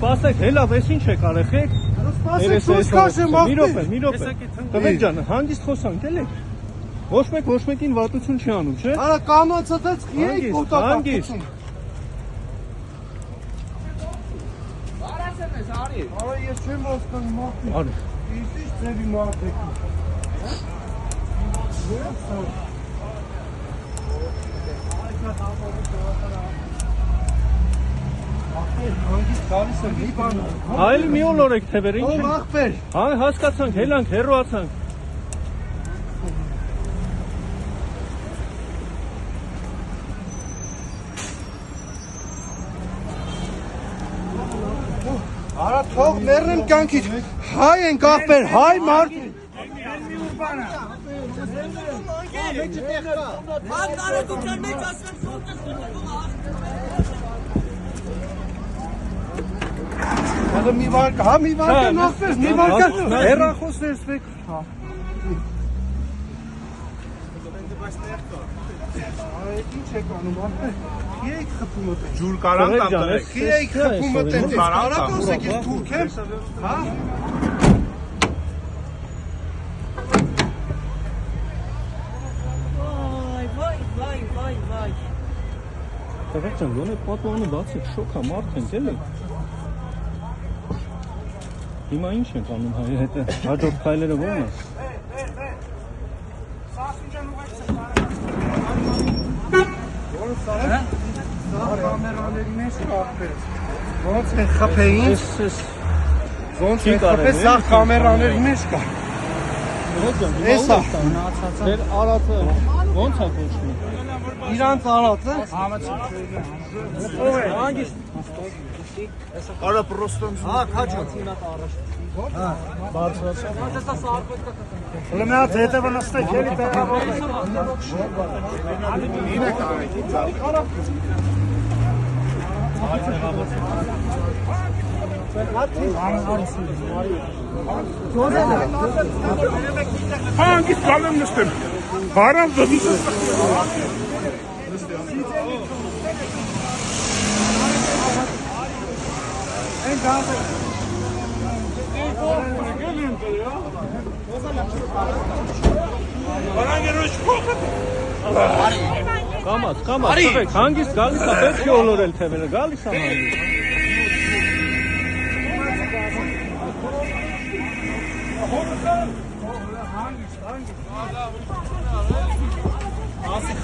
Սպասեք, հելավ, ես ինչ եք արեխեք։ Մի րոպե։ Տղեկ ջան, հանգիստ խոսանք, էլի։ Ոչ մեկին վատություն չի անում, չէ՞։ Արա կանոնցը դες եք հանգիստ։ Արա ես չեմ հասկանում մարդիկ։ Արի։ Ինչ ծերի մարդիկ։ Այլ մի օլորեք թևեր, ինչ Ո՞վ ախպեր։ հասկացանք, հելանք, հեռուացանք։ Արա թող մեռնեմ կյանքից։ Հայ ենք ախպեր, հայ մարդ։ Հələ մի վարկա, հա մի վարկա նախպես, մի վարկա հեռախոս ներսվեք։ Ինչ եք անում, ախպեր, քի եք խփում ըտենց։ Ջուր կարան տամ տղեկ։ Քի եք խփում ըտենց, արակոս եք ես թուրք եմ, հա։ Տղեկ ջան, գոնե պատուանը բացեք, շոք է, մարդ ենք, էլի։ Հիմա ինչ ենք անում հայ հետը, հաջորդ քայլերը ո՞րն է։ Կամերաների մեջ ախպեր։ Ոնց են խփեին։ Ոնց են խփել, սա կամերաների մեջ կա։ Էսա։ Ձեր արածը ոնց է կոչվում։ Իրանց արածը։ Արա պրոստո։ Հա, քաչո։ Բարձրացա։ Հələ մի հատ հետևը նստեք, էլի տեղավորվեք։ Ինը կարեք, հանգիստ կալեմ նստեմ։ Բարան վզիսը Կամաց, տղեկ, հանգիստ գալիս է, պետք է օլորել թևերը, գալիս է հանգիստ։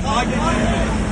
Հանգիստ։